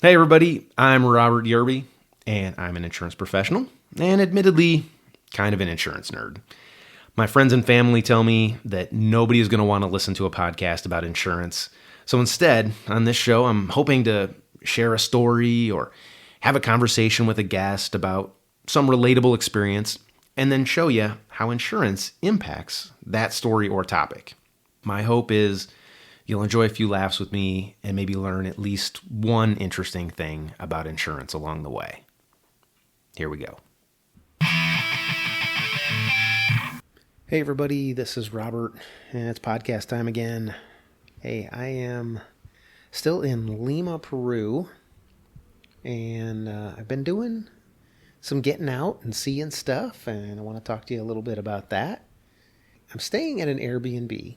Hey everybody, I'm Robert Yerby, and I'm an insurance professional, and admittedly, kind of an insurance nerd. My friends and family tell me that nobody is going to want to listen to a podcast about insurance. So instead, on this show, I'm hoping to share a story or have a conversation with a guest about some relatable experience, and then show you how insurance impacts that story or topic. My hope is you'll enjoy a few laughs with me and maybe learn at least one interesting thing about insurance along the way. Here we go. Hey everybody, this is Robert, and it's podcast time again. Hey, I am still in Lima, Peru, and I've been doing some getting out and seeing stuff, and I want to talk to you a little bit about that. I'm staying at an Airbnb.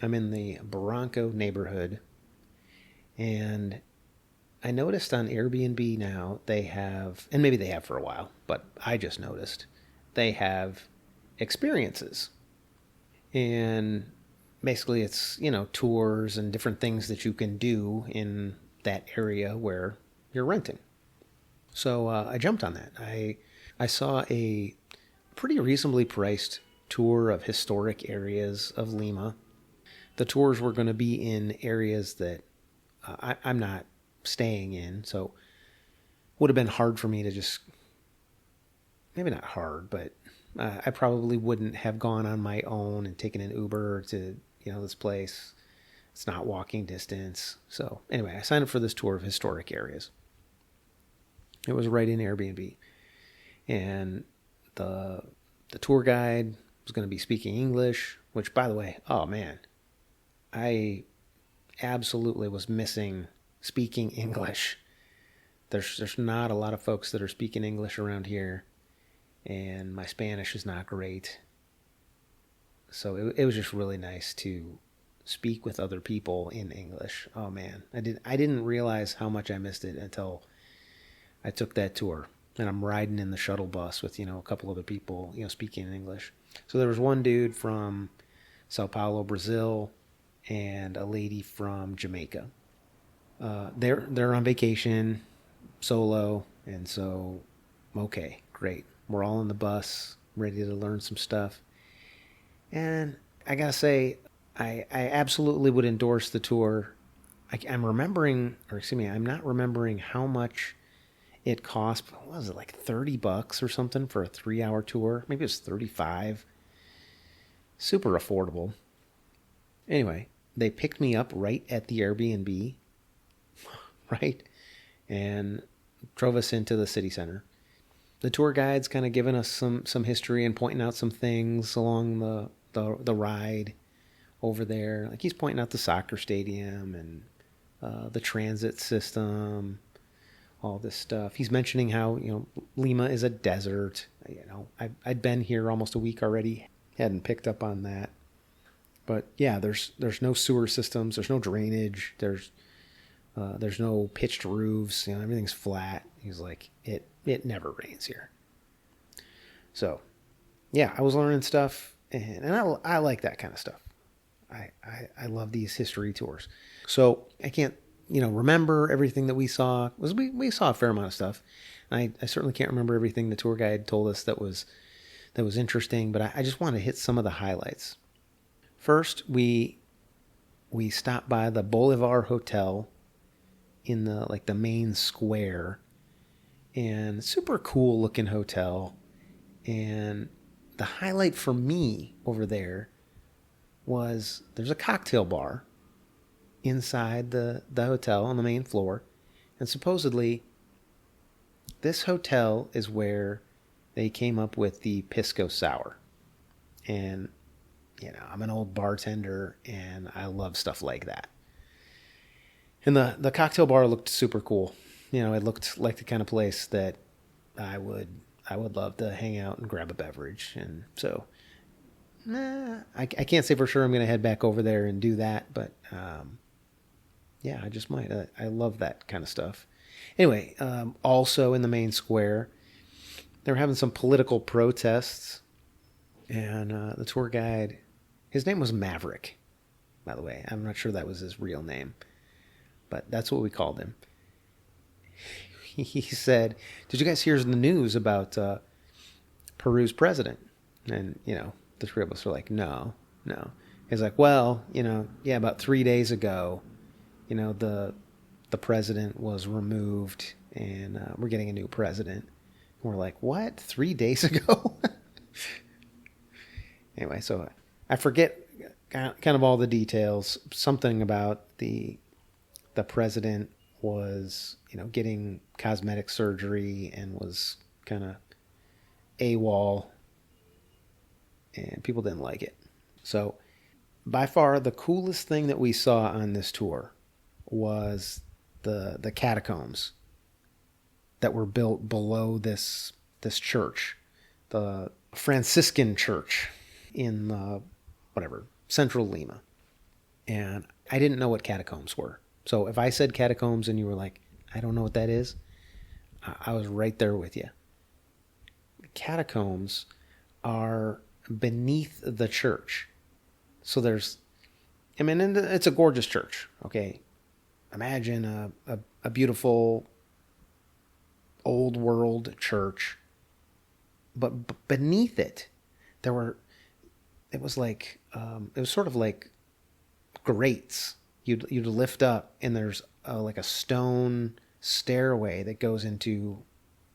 I'm in the Barranco neighborhood, and I noticed on Airbnb now they have, and maybe they have for a while, but I just noticed, they have experiences. And basically it's, tours and different things that you can do in that area where you're renting. So I jumped on that. I saw a pretty reasonably priced tour of historic areas of Lima. The tours were going to be in areas that I'm not staying in, so would have been hard for me to just, maybe not hard, but I probably wouldn't have gone on my own and taken an Uber to, this place. It's not walking distance. So anyway, I signed up for this tour of historic areas. It was right in Airbnb. And the tour guide was going to be speaking English, which, by the way, oh man, I absolutely was missing speaking English. There's not a lot of folks that are speaking English around here, and my Spanish is not great. So it was just really nice to speak with other people in English. Oh man, I didn't realize how much I missed it until I took that tour, and I'm riding in the shuttle bus with a couple other people speaking in English. So there was one dude from Sao Paulo, Brazil, and a lady from Jamaica. They're on vacation, solo, and so, okay, great. We're all on the bus, ready to learn some stuff. And I gotta say, I absolutely would endorse the tour. I'm not remembering how much it cost. What was it, like $30 or something for a 3-hour tour? Maybe it was 35. Super affordable. Anyway, they picked me up right at the Airbnb, right? And drove us into the city center. The tour guide's kind of giving us some history and pointing out some things along the ride over there. Like he's pointing out the soccer stadium and the transit system, all this stuff. He's mentioning how, Lima is a desert. I'd been here almost a week already. Hadn't picked up on that. But yeah, there's no sewer systems. There's no drainage. There's no pitched roofs. Everything's flat. He's like, it never rains here. So yeah, I was learning stuff, and I like that kind of stuff. I love these history tours. So I can't remember everything that we saw. We saw a fair amount of stuff. I certainly can't remember everything the tour guide told us that was interesting, but I just want to hit some of the highlights. First, we stopped by the Bolivar Hotel in the main square, and super cool looking hotel. And the highlight for me over there was there's a cocktail bar inside the hotel on the main floor, and supposedly this hotel is where they came up with the pisco sour. And I'm an old bartender, and I love stuff like that. And the cocktail bar looked super cool. It looked like the kind of place that I would love to hang out and grab a beverage. And so, I can't say for sure I'm going to head back over there and do that, but yeah, I just might. I love that kind of stuff. Anyway, also in the main square, they were having some political protests, and the tour guide, his name was Maverick, by the way. I'm not sure that was his real name, but that's what we called him. he said, "Did you guys hear the news about Peru's president?" And, the three of us were like, no. He's like, well, yeah, about 3 days ago, the president was removed and we're getting a new president. And we're like, what? 3 days ago? Anyway, so I forget kind of all the details. Something about the president was, getting cosmetic surgery and was kind of AWOL, and people didn't like it. So by far the coolest thing that we saw on this tour was the catacombs that were built below this church, the Franciscan church in central Lima. And I didn't know what catacombs were. So if I said catacombs and you were like, I don't know what that is, I was right there with you. Catacombs are beneath the church. So it's a gorgeous church, okay? Imagine a beautiful old world church, but beneath it, it was sort of like grates. You'd lift up, and there's like a stone stairway that goes into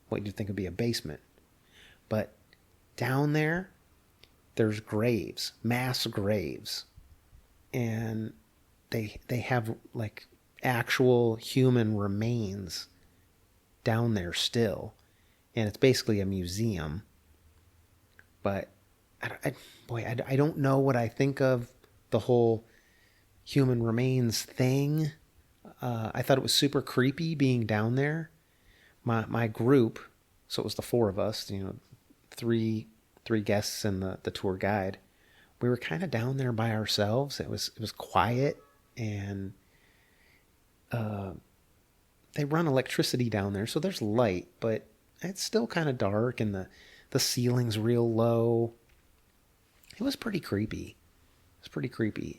what you'd think would be a basement. But down there's graves, mass graves, and they have like actual human remains down there still, and it's basically a museum. But I don't know what I think of the whole human remains thing. I thought it was super creepy being down there. My group, so it was the four of us, three guests and the tour guide. We were kind of down there by ourselves. It was quiet, and they run electricity down there, so there's light, but it's still kind of dark, and the ceiling's real low. It was pretty creepy.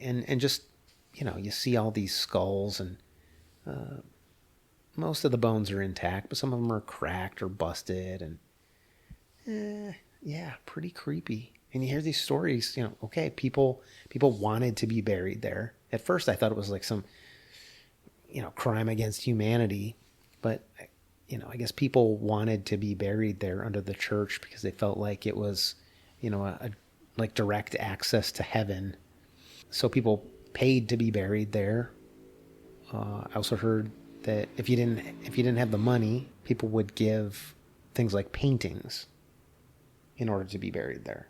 And just, you see all these skulls, and most of the bones are intact, but some of them are cracked or busted, and yeah, pretty creepy. And you hear these stories, okay, people wanted to be buried there. At first I thought it was like some, crime against humanity, but, I guess people wanted to be buried there under the church because they felt like it was, like direct access to heaven. So people paid to be buried there. I also heard that if you didn't have the money, people would give things like paintings in order to be buried there.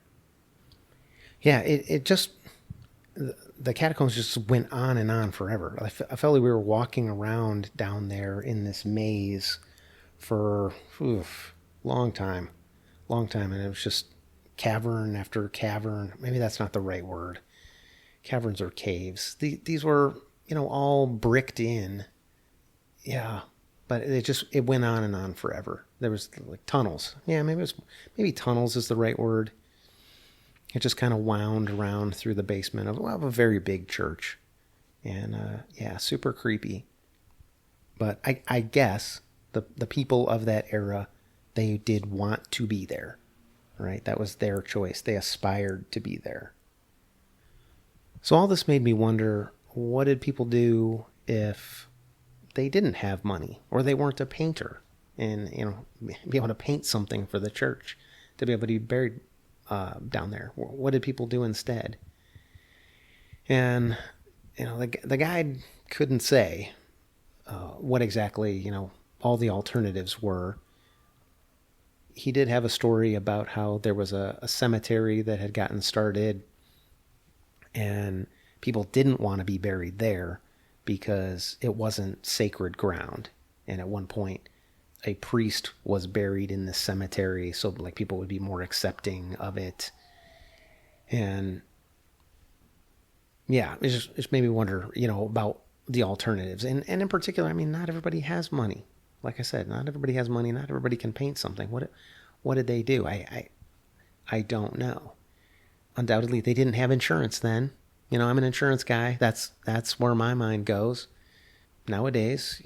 Yeah, it just, the catacombs just went on and on forever. I felt like we were walking around down there in this maze for long time, and it was just cavern after cavern. Maybe that's not the right word. Caverns are caves. These were, all bricked in. Yeah, but it went on and on forever. There was like tunnels. Yeah, maybe tunnels is the right word. It just kind of wound around through the basement of a very big church. And yeah, super creepy. But I guess the people of that era, they did want to be there, right? That was their choice. They aspired to be there. So all this made me wonder, what did people do if they didn't have money, or they weren't a painter and, be able to paint something for the church to be able to be buried down there? What did people do instead? And, the guide couldn't say what exactly, all the alternatives were. He did have a story about how there was a cemetery that had gotten started, and people didn't want to be buried there because it wasn't sacred ground. And at one point, a priest was buried in the cemetery, so like people would be more accepting of it. And yeah, it just made me wonder, about the alternatives. And in particular, not everybody has money. Like I said, not everybody has money. Not everybody can paint something. What did they do? I don't know. Undoubtedly, they didn't have insurance then. I'm an insurance guy. That's where my mind goes. Nowadays,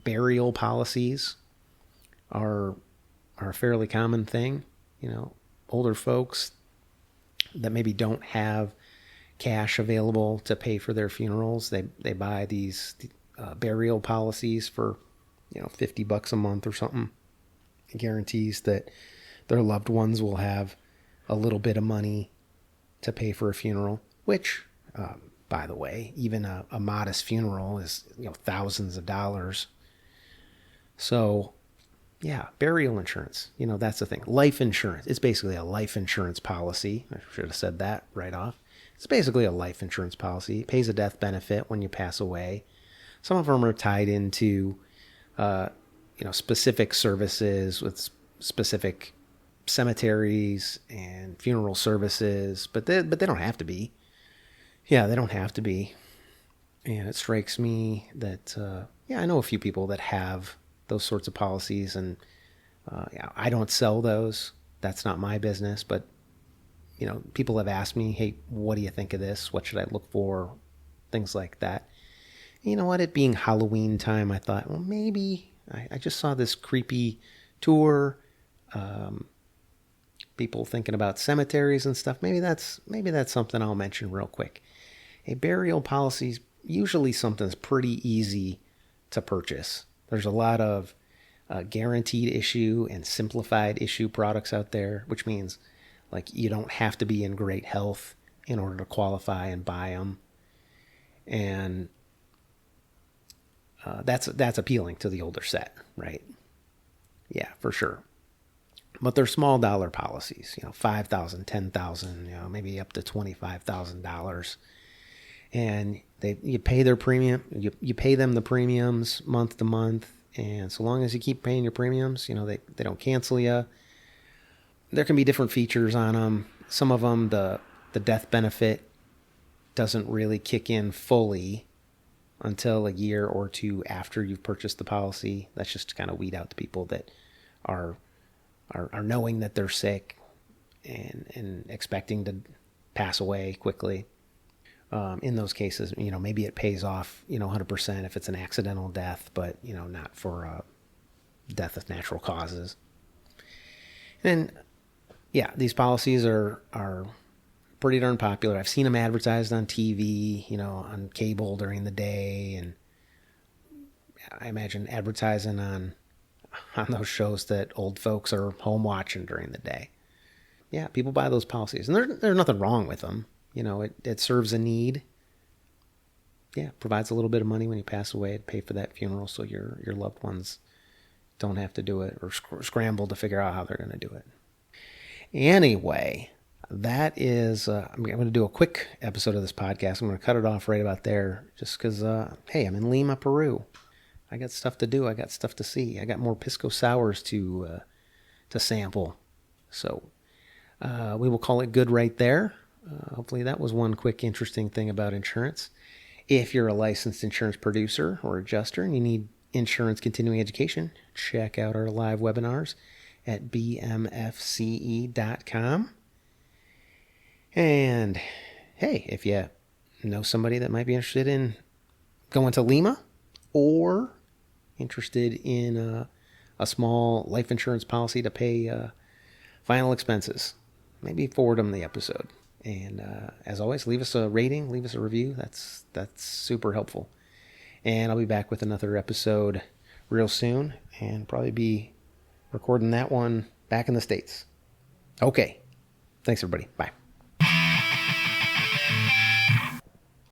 burial policies are a fairly common thing. Older folks that maybe don't have cash available to pay for their funerals, they buy these burial policies for $50 a month or something. It guarantees that their loved ones will have a little bit of money to pay for a funeral, which, by the way, even a modest funeral is thousands of dollars. So yeah, burial insurance, that's the thing. Life insurance, it's basically a life insurance policy. I should have said that right off. It's basically a life insurance policy. It pays a death benefit when you pass away. Some of them are tied into, specific services with specific cemeteries and funeral services, but they don't have to be. Yeah, they don't have to be. And it strikes me that, I know a few people that have those sorts of policies, and I don't sell those. That's not my business, but people have asked me, hey, what do you think of this? What should I look for? Things like that. You know what? It being Halloween time, I thought, well, maybe I just saw this creepy tour. People thinking about cemeteries and stuff. Maybe that's something I'll mention real quick. A burial policy is usually something that's pretty easy to purchase. There's a lot of guaranteed issue and simplified issue products out there, which means like you don't have to be in great health in order to qualify and buy them. And that's appealing to the older set, right? Yeah, for sure. But they're small dollar policies, $5,000, $10,000, maybe up to $25,000. And you pay their premium, you pay them the premiums month to month, and so long as you keep paying your premiums, they don't cancel you. There can be different features on them. Some of them, the death benefit doesn't really kick in fully until a year or two after you've purchased the policy. That's just to kind of weed out the people that are knowing that they're sick and expecting to pass away quickly. In those cases, maybe it pays off, 100% if it's an accidental death, but, not for death of natural causes. And yeah, these policies are pretty darn popular. I've seen them advertised on TV, on cable during the day, and I imagine advertising on those shows that old folks are home watching during the day. Yeah, people buy those policies, and there's nothing wrong with them. It serves a need. Yeah, provides a little bit of money when you pass away to pay for that funeral, so your loved ones don't have to do it or scramble to figure out how they're going to do it. Anyway, that is, I'm going to do a quick episode of this podcast. I'm going to cut it off right about there just because, hey, I'm in Lima, Peru. I got stuff to do. I got stuff to see. I got more pisco sours to sample. So we will call it good right there. Hopefully that was one quick interesting thing about insurance. If you're a licensed insurance producer or adjuster and you need insurance continuing education, check out our live webinars at BMFCE.com. And hey, if you know somebody that might be interested in going to Lima or interested in a small life insurance policy to pay final expenses, maybe forward them the episode. And as always, leave us a rating, leave us a review. That's super helpful. And I'll be back with another episode real soon, and probably be recording that one back in the States. Okay. Thanks, everybody. Bye.